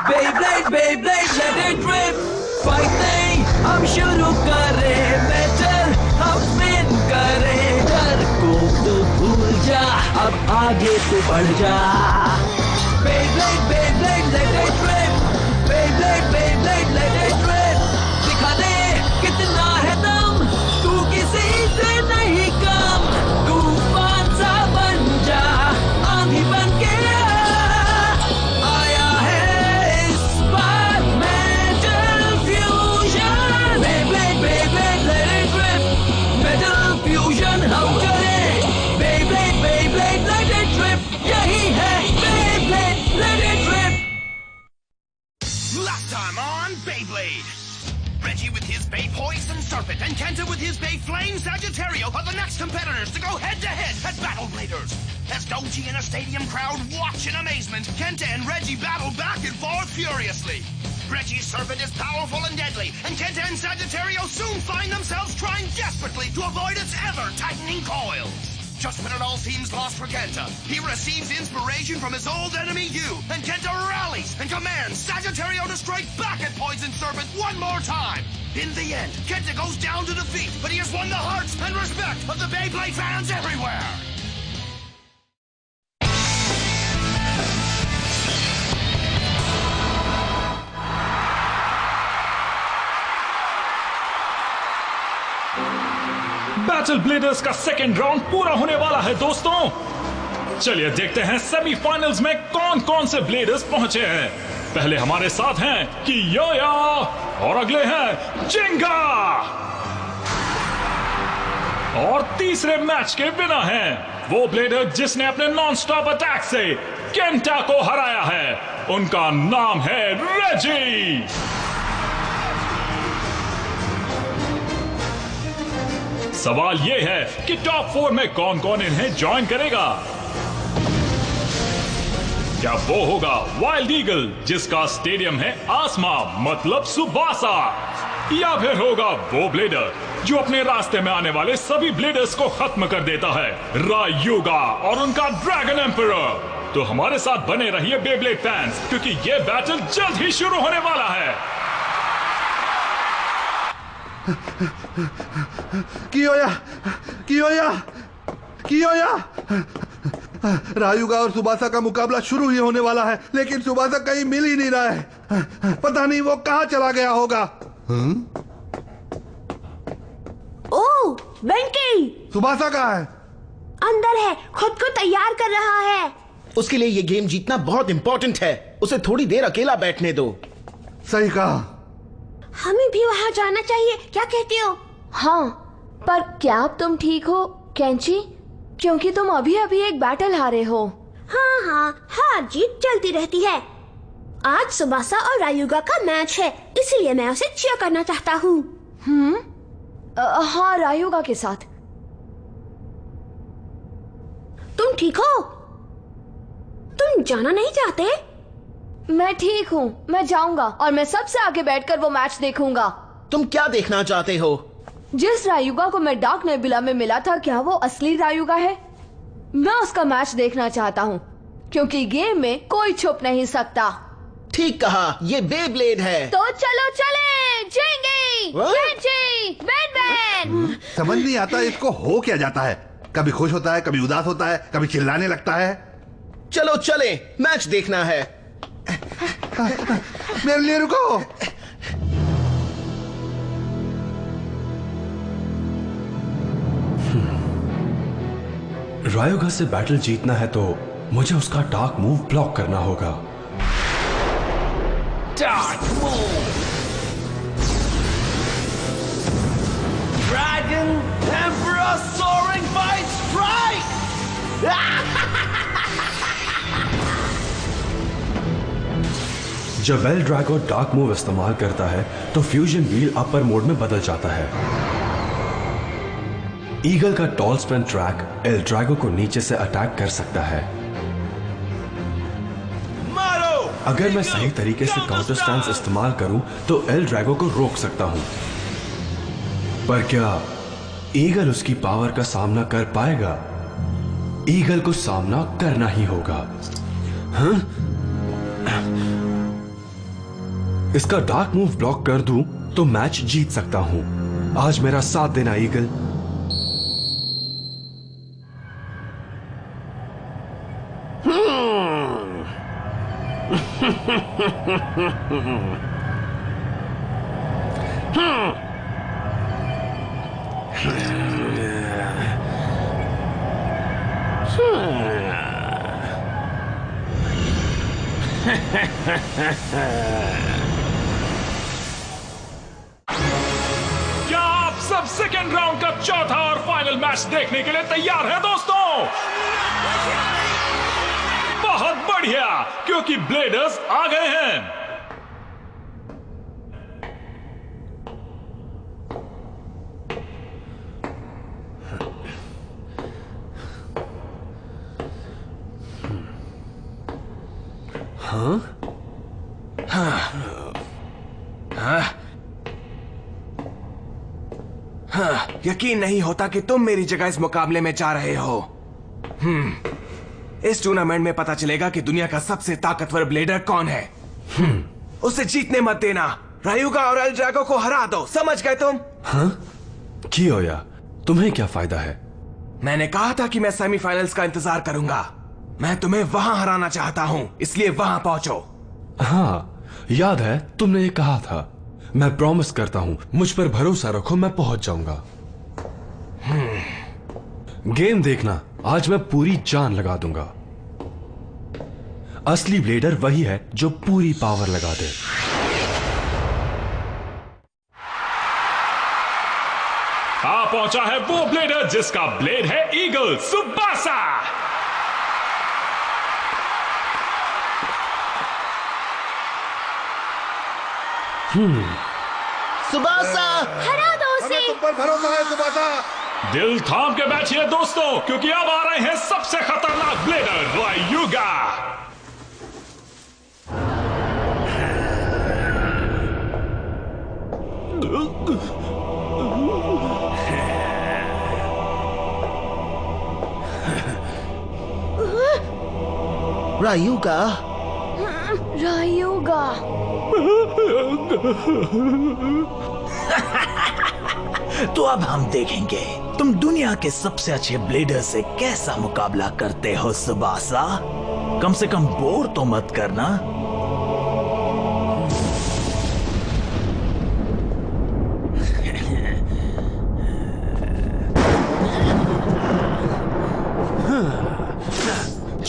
Beyblade, Beyblade, let it rip. Fight नहीं, हम शुरू करें बैटल, हम स्पिन करें। डर को तो भूल जा, अब आगे तो बढ़ जा। Beyblade, Beyblade, let it rip. Beyblade, Beyblade, let it rip. दिखा दे कितना है दम, तू किसी से नहीं कम। तूफान सा बन जा, आंधी बन के आया है इस बार metal fusion. Beyblade, Beyblade, let it rip. Metal fusion हम करें। Beyblade, Beyblade, let it rip. यही है Beyblade, let it rip. Last time on Beyblade. Reggie with his Bay Poison Serpent and Kenta with his Bay Flame Sagittario are the next competitors to go head-to-head at Battle Bladers. As Doji and a stadium crowd watch in amazement, Kenta and Reggie battle back and forth furiously. Reggie's Serpent is powerful and deadly, and Kenta and Sagittario soon find themselves trying desperately to avoid its ever-tightening coils. Just when it all seems lost for Kenta, he receives inspiration from his old enemy Yu, and Kenta rallies and commands Sagittario to strike back at Poison Serpent one more time. In the end, Kenta goes down to defeat, but he has won the hearts and respect of the Beyblade fans everywhere. Battle bladers का second round पूरा होने वाला है दोस्तों। चलिए देखते हैं semifinals में कौन कौन से ब्लेडर्स पहुंचे हैं। पहले हमारे साथ हैं कियोया और अगले हैं जिंगा। और तीसरे मैच के विनर हैं वो ब्लेडर जिसने अपने नॉन स्टॉप अटैक से केंटा को हराया है। उनका नाम है रेजी। सवाल यह है कि टॉप 4 में कौन कौन इन्हें ज्वाइन करेगा। क्या वो होगा वाइल्ड ईगल जिसका स्टेडियम है आसमा मतलब सुबासा, या फिर होगा वो ब्लेडर जो अपने रास्ते में आने वाले सभी ब्लेडर्स को खत्म कर देता है, रायुगा और उनका ड्रैगन एम्परर। तो हमारे साथ बने रहिए बेब्लेड फैंस, क्योंकि ये बैटल जल्द ही शुरू होने वाला है। कियोया, कियोया, कियोया। रायुगा और सुबासा का मुकाबला शुरू ही होने वाला है, लेकिन सुबासा कहीं मिल ही नहीं रहा है। पता नहीं वो कहाँ चला गया होगा। ओह, वेंकी! सुबासा कहाँ है? अंदर है, खुद को तैयार कर रहा है। उसके लिए ये गेम जीतना बहुत इंपॉर्टेंट है। उसे थोड़ी देर अकेला बैठने दो। सही कहा। हमें भी वहाँ जाना चाहिए, क्या कहते हो? हाँ, पर क्या अब तुम ठीक हो केंची? क्योंकि तुम अभी अभी एक बैटल हारे हो। हाँ हाँ, हार जीत चलती रहती है। आज सुबासा और रायुगा का मैच है, इसीलिए मैं उसे चीयर करना चाहता हूँ। हाँ, रायुगा के साथ। तुम ठीक हो? तुम जाना नहीं चाहते? मैं ठीक हूँ, मैं जाऊंगा और मैं सबसे आगे बैठकर वो मैच देखूंगा। तुम क्या देखना चाहते हो? जिस रायुगा को मैं डार्क नेबुला में मिला था, क्या वो असली रायुगा है? मैं उसका मैच देखना चाहता हूँ, क्योंकि गेम में कोई छुप नहीं सकता। ठीक कहा, ये बेब्लेड है। तो चलो चले, जिंगी, केंची, बैटमैन। समझ नहीं आता इसको हो क्या जाता है। कभी खुश होता है, कभी उदास होता है, कभी चिल्लाने लगता है। चलो चले, मैच देखना है। मेरे लिए रुको। रायुगा से बैटल जीतना है तो मुझे उसका डार्क मूव ब्लॉक करना होगा। Dark Move. Dragon Emperor Soaring Fight Strike. जब एल ड्रैगो डार्क मूव इस्तेमाल करता है तो फ्यूजन व्हील अपर मोड में बदल जाता है। ईगल का tall spin track L Drago को नीचे से अटैक कर सकता है। अगर मैं सही तरीके से काउंटर स्टैंस इस्तेमाल करूं तो एल ड्रैगो को रोक सकता हूं, पर क्या ईगल उसकी पावर का सामना कर पाएगा? ईगल को सामना करना ही होगा। हाँ? इसका डार्क मूव ब्लॉक कर दूं तो मैच जीत सकता हूं। आज मेरा साथ देना ईगल। क्या आप सब सेकेंड राउंड का चौथा और फाइनल मैच देखने के लिए तैयार हैं दोस्तों? बहुत बढ़िया, क्योंकि ब्लेडर्स आ गए हैं। यकीन नहीं होता कि तुम मेरी जगह इस मुकाबले में जा रहे हो। इस टूर्नामेंट में पता चलेगा कि दुनिया का सबसे ताकतवर ब्लेडर कौन है। उसे जीतने मत देना। रायुगा और एल ड्रैगो को हरा दो, समझ गए तुम? हाँ? कियोया, तुम्हें क्या फायदा है? मैंने कहा था कि मैं सेमीफाइनल्स का इंतजार करूंगा। मैं तुम्हें वहां हराना चाहता हूं, इसलिए वहां पहुंचो। हाँ, याद है तुमने ये कहा था। मैं प्रॉमिस करता हूं, मुझ पर भरोसा रखो, मैं पहुंच जाऊंगा। गेम देखना, आज मैं पूरी जान लगा दूंगा। असली ब्लेडर वही है जो पूरी पावर लगा दे। पहुंचा है वो ब्लेडर जिसका ब्लेड है ईगल सुबासा। सुबासा हरा दो उसे। तुम पर भरोसा है सुबासा। दिल थाम के बैठिए दोस्तों, क्योंकि अब आ रहे हैं सबसे खतरनाक ब्लेडर रायुगा। रायुगा। रायुगा। तो अब हम देखेंगे तुम दुनिया के सबसे अच्छे ब्लेडर से कैसा मुकाबला करते हो सुबासा। कम से कम बोर तो मत करना।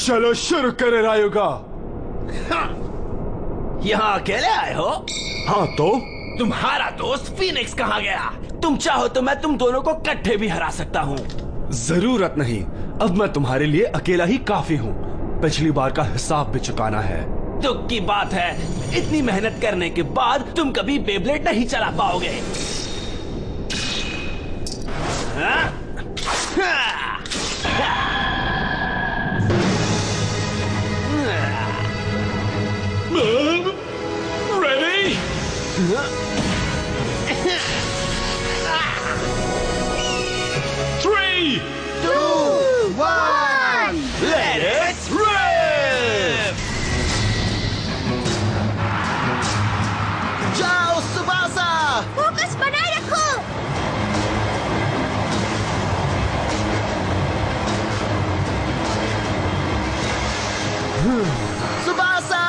चलो शुरू करें रायुगा। यहाँ अकेले आए हो? हाँ तो तुम्हारा दोस्त फीनिक्स कहाँ गया? तुम चाहो तो मैं तुम दोनों को इकट्ठे भी हरा सकता हूँ। जरूरत नहीं, अब मैं तुम्हारे लिए अकेला ही काफी हूँ। पिछली बार का हिसाब भी चुकाना है। दुख की बात है, इतनी मेहनत करने के बाद तुम कभी बेब्लेड नहीं चला पाओगे। Ready? 3, 2, 1 Let it rip! जाओ सुबासा। फोकस बनाए रखो। सुबासा।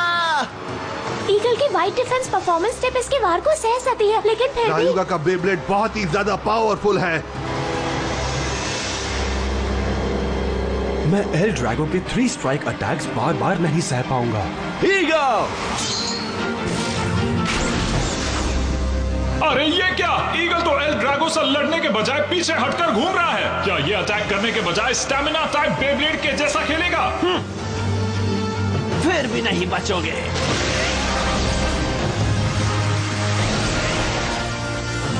ईगल की वाइट डिफेंस परफॉर्मेंस टिप इसके वार को सह सकती है, लेकिन फिर भी रायुगा का बेब्लेड बहुत ही ज्यादा पावरफुल है। मैं एल ड्रैगो के 3 स्ट्राइक अटैक्स बार बार नहीं सह पाऊंगा। ईगल! अरे ये क्या? ईगल तो एल ड्रैगो से लड़ने के बजाय पीछे हटकर घूम रहा है। क्या ये अटैक करने के बजाय स्टैमिना टाइप बेब्लेड के जैसा खेलेगा? फिर भी नहीं बचोगे।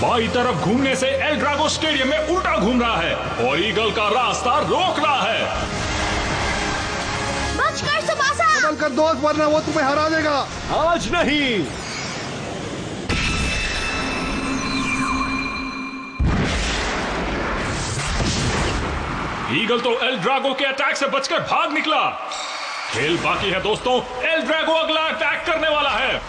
बाई तरफ घूमने से एल ड्रैगो स्टेडियम में उल्टा घूम रहा है और ईगल का रास्ता रोक रहा है। बचकर सुबासा। संभल कर दोस्त, वरना वो तुम्हें हरा देगा। आज नहीं। ईगल तो एल ड्रैगो के अटैक से बचकर भाग निकला। खेल बाकी है दोस्तों, एल ड्रैगो अगला अटैक करने वाला है।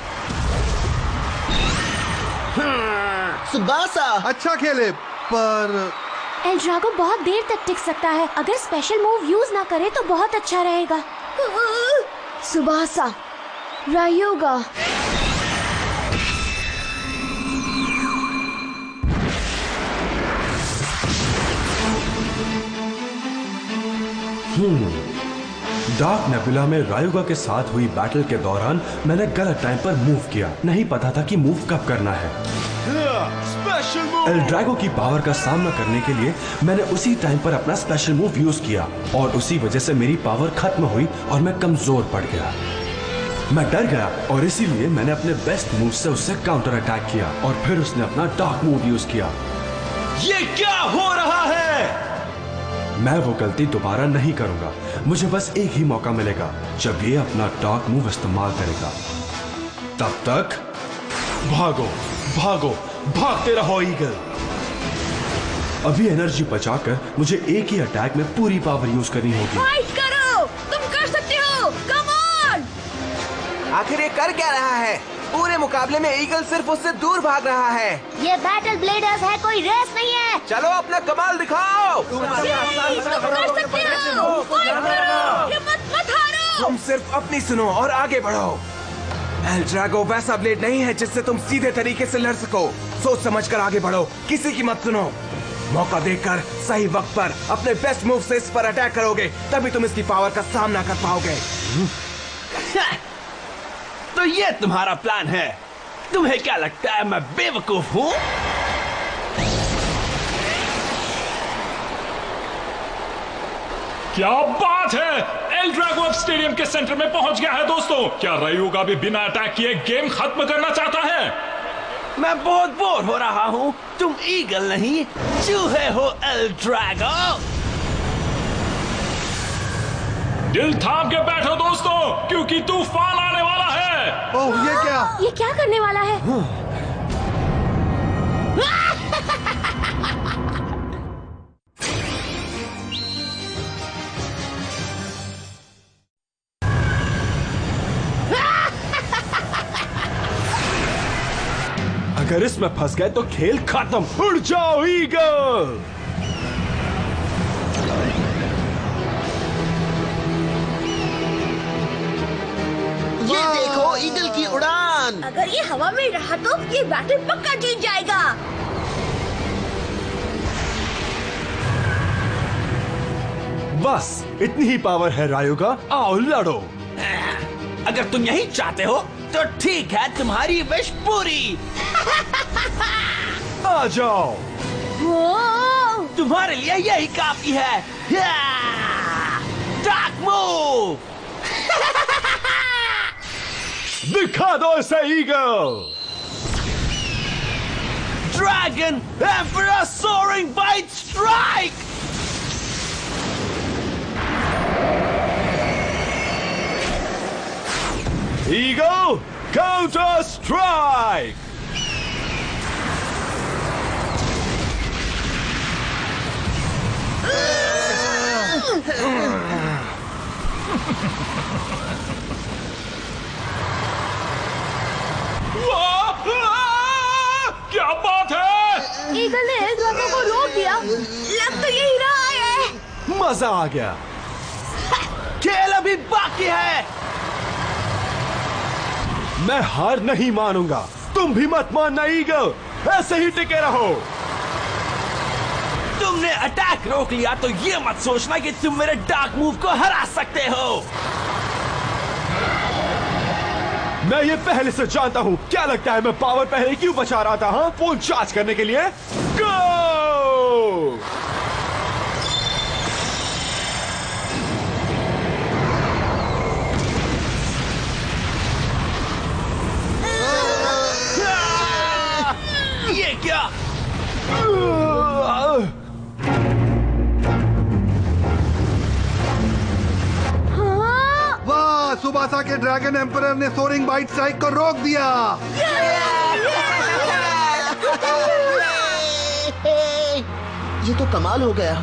सुबासा। अच्छा खेले, पर एल ड्रैगो बहुत देर तक टिक सकता है। अगर स्पेशल मूव यूज ना करे तो बहुत अच्छा रहेगा। सुबासा, रायुगा। डार्क नेबुला में रायुगा के साथ हुई बैटल के दौरान मैंने गलत टाइम पर मूव किया। नहीं पता था कि मूव कब करना है। एल ड्रैगो की पावर का सामना करने के लिए मैंने उसी टाइम पर अपना स्पेशल मूव यूज किया और उसी वजह से मेरी पावर खत्म हुई और मैं कमजोर पड़ गया। मैं डर गया और इसीलिए मैंने अपने बेस्ट मूव से उससे काउंटर अटैक किया और फिर उसने अपना डार्क मूव यूज किया। ये क्या हो रहा है? मैं वो गलती दोबारा नहीं करूंगा। मुझे बस एक ही मौका मिलेगा जब ये अपना डार्क मूव इस्तेमाल करेगा। तब तक भागो भागो भागते रहो ईगल। अभी एनर्जी बचाकर मुझे एक ही अटैक में पूरी पावर यूज करनी होगी। फाइट करो, तुम कर सकते हो, कम ऑन। आखिर ये कर क्या रहा है? पूरे मुकाबले में ईगल सिर्फ उससे दूर भाग रहा है। ये बैटल ब्लेडर्स है, कोई रेस नहीं है। चलो अपना कमाल दिखाओ। तुम कर सकते हो, फाइट करो, हिम्मत मत हारो। तुम सिर्फ अपनी सुनो और आगे बढ़ो। एल ड्रैगो वैसा ब्लेड नहीं है जिससे तुम सीधे तरीके से लड़ सको। सोच समझ कर आगे बढ़ो, किसी की मत सुनो। मौका देखकर सही वक्त पर अपने बेस्ट मूव से इस पर अटैक करोगे, तभी तुम इसकी पावर का सामना कर पाओगे। तो ये तुम्हारा प्लान है? तुम्हें क्या लगता है मैं बेवकूफ हूँ? क्या बात है! एल ड्रैगो अब स्टेडियम के सेंटर में पहुंच गया है दोस्तों। क्या रायुगा भी बिना अटैक किए गेम खत्म करना चाहता है? मैं बहुत बोर हो रहा हूँ। तुम ईगल नहीं, चूहे हो एल ड्रैगो। दिल थाम के बैठो दोस्तों, क्योंकि तूफान आने वाला है। ओह, ये क्या? ये क्या करने वाला है? अगर इसमें फंस गए तो खेल खत्म। उड़ जाओ ईगल। ये देखो ईगल की उड़ान। अगर ये हवा में रहा तो ये बैटल पक्का जीत जाएगा। बस इतनी ही पावर है रायुगा, आओ लड़ो। अगर तुम यही चाहते हो तो ठीक है, तुम्हारी विश पूरी। आ जाओ। तुम्हारे लिए यही काफी है। Dark move. दिखा दो इसे Eagle. Dragon emperor soaring bite strike. Eagle counter strike. क्या बात है! ईगल ने एल ड्रैगो को रोक दिया। लग तो यही रहा है। मजा आ गया। खेल अभी बाकी है। मैं हार नहीं मानूंगा। तुम भी मत मानना ईगल, ऐसे ही टिके रहो। तुमने अटैक रोक लिया तो ये मत सोचना कि तुम मेरे डार्क मूव को हरा सकते हो। मैं ये पहले से जानता हूँ। क्या लगता है मैं पावर पहले क्यों बचा रहा था? हाँ, फोन चार्ज करने के लिए। गो! ये क्या? वाह, सुबासा के ड्रैगन एम्परर ने सोरिंग बाइट स्ट्राइक को रोक दिया। ये तो कमाल हो गया।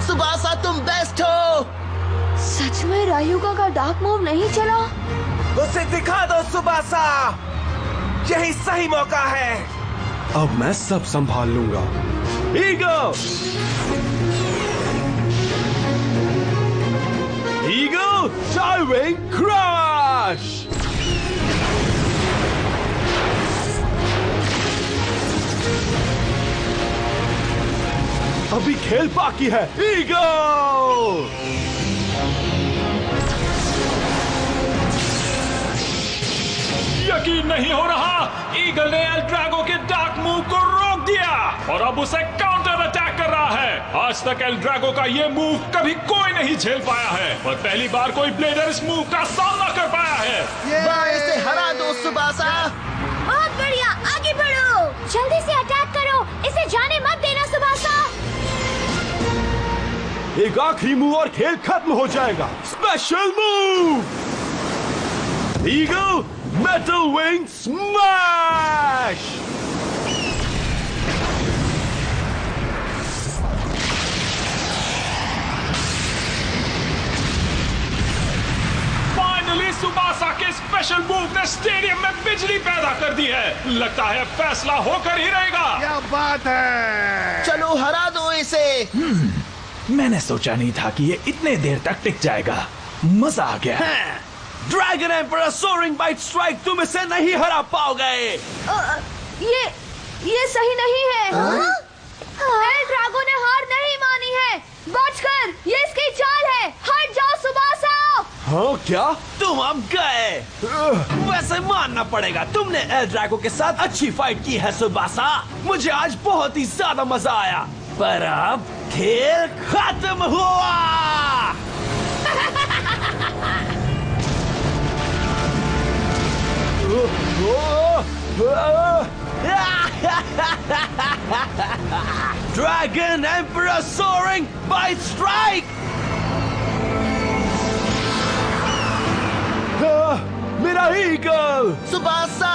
सुबासा तुम बेस्ट हो। सच में रायुगा का डार्क मूव नहीं चला? उसे दिखा दो सुबासा, यही सही मौका है। अब मैं सब संभाल लूंगा। ईगल! Eagle diving crash! अभी खेल बाकी है। ईगल! यकीन नहीं हो रहा, ईगल ने एल ड्रैगो के डार्क मूव को रोक दिया और अब उसे काउंटर अटैक कर रहा है। आज तक एल ड्रैगो का ये मूव कभी कोई नहीं झेल पाया है और पहली बार कोई ब्लेडर इस मूव का सामना कर पाया है। इसे हरा दो सुबासा। बहुत बढ़िया, आगे बढ़ो, जल्दी से अटैक करो, इसे जाने मत देना सुबासा। एक आखिरी मूव और खेल खत्म हो जाएगा। Special move, eagle metal wing smash! Finally Tsubasa के स्पेशल मूव ने स्टेडियम में बिजली पैदा कर दी है। लगता है फैसला होकर ही रहेगा। क्या बात है, चलो हरा दो इसे। मैंने सोचा नहीं था कि ये इतने देर तक टिक जाएगा। मजा आ गया। Dragon emperor soaring bite strike, तुम इसे नहीं हरा पाओगे। ये सही नहीं है। एल ड्रैगो ने हार नहीं मानी है। बचकर, ये इसकी चाल है। हट जाओ सुबासा। हाँ क्या? तुम अब गए। वैसे मानना पड़ेगा, तुमने एल ड्रैगो के साथ अच्छी फाइट की है सुबासा। मुझे आज बहुत ही ज्यादा मजा आया, पर अब खेल खत्म हुआ। Dragon Emperor soaring by strike! मेरा ईगल! सुबासा!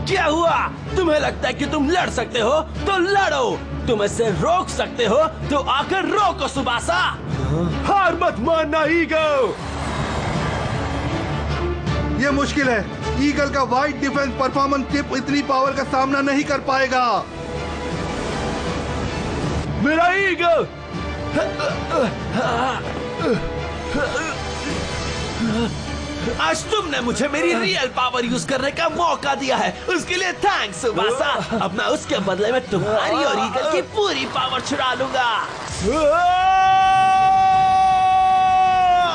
क्या हुआ? तुम्हें लगता है कि तुम लड़ सकते हो तो लड़ो, तुम इसे रोक सकते हो तो आकर रोको सुबासा। हार मत मानना ईगल। ये मुश्किल है। ईगल का वाइड डिफेंस परफॉर्मेंस चिप इतनी पावर का सामना नहीं कर पाएगा। मेरा ईगल! आज तुमने मुझे मेरी रियल पावर यूज करने का मौका दिया है, उसके लिए थैंक्स सुबासा। अब मैं उसके बदले में तुम्हारी और ईगल की पूरी पावर छुड़ा लूंगा।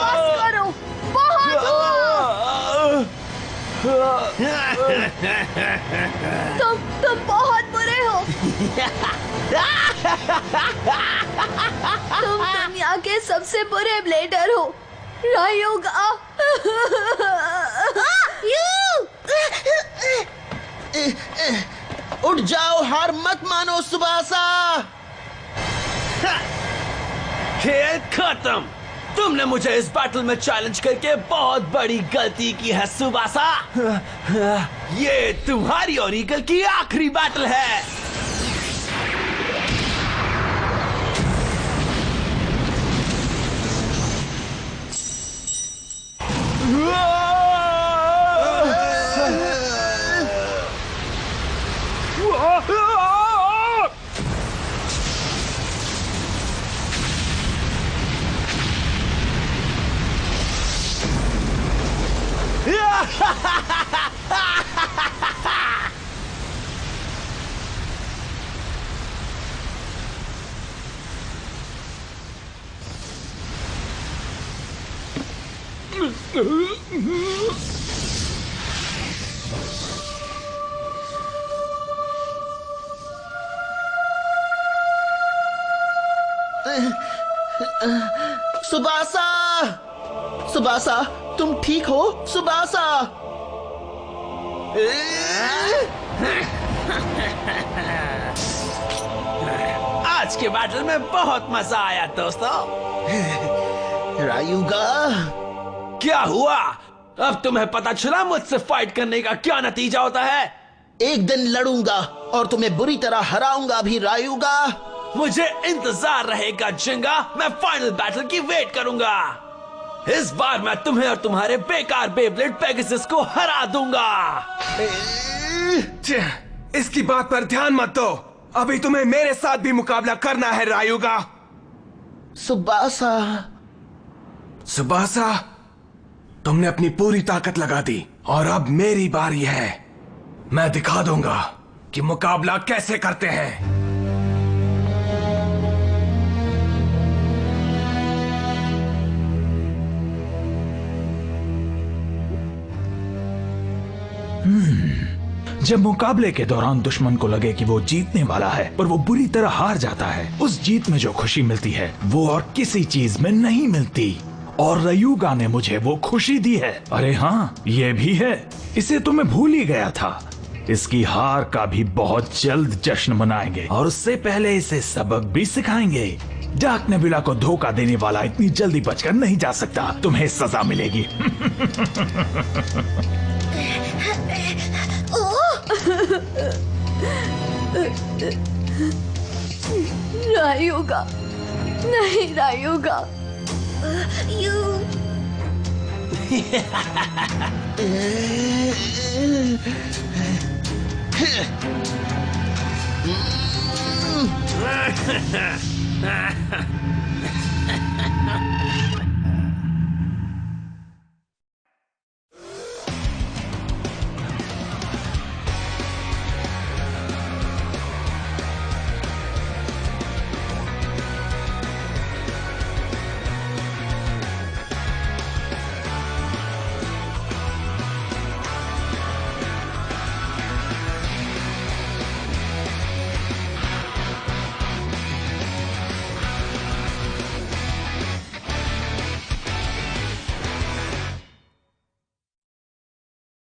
बस करो, बहुत तुम बहुत बुरे हो। तुम दुनिया के सबसे बुरे ब्लेडर हो, रायुगा। उठ जाओ, हार मत मानो सुबासा। खेल खत्म। तुमने मुझे इस बैटल में चैलेंज करके बहुत बड़ी गलती की है सुबासा। ये तुम्हारी और ईगल की आखिरी बैटल है। सुबासा, सुबासा, तुम ठीक हो? सुबासा, आज के बैटल में बहुत मजा आया दोस्तों। रायुगा, क्या हुआ? अब तुम्हें पता चला मुझसे फाइट करने का क्या नतीजा होता है? एक दिन लड़ूंगा और तुम्हें बुरी तरह हराऊंगा भी रायुगा। मुझे इंतजार रहेगा जिंगा। मैं फाइनल बैटल की वेट करूंगा। इस बार मैं तुम्हें और तुम्हारे बेकार बेब्लेड पेगासस को हरा दूंगा। इसकी बात पर ध्यान मत दो। अभी तुम्हें मेरे साथ भी मुकाबला करना है रायुगा। सुबासा, सुबासा, तुमने अपनी पूरी ताकत लगा दी और अब मेरी बारी है। मैं दिखा दूंगा कि मुकाबला कैसे करते हैं। जब मुकाबले के दौरान दुश्मन को लगे कि वो जीतने वाला है पर वो बुरी तरह हार जाता है, उस जीत में जो खुशी मिलती है वो और किसी चीज में नहीं मिलती। और रायुगा ने मुझे वो खुशी दी है। अरे हाँ, ये भी है, इसे तो मैं भूल ही गया था। इसकी हार का भी बहुत जल्द जश्न मनाएंगे और उससे पहले इसे सबक भी सिखाएंगे। डार्क नेबुला को धोखा देने वाला इतनी जल्दी बचकर नहीं जा सकता। तुम्हें सजा मिलेगी। रायुगा, नहीं रायुगा।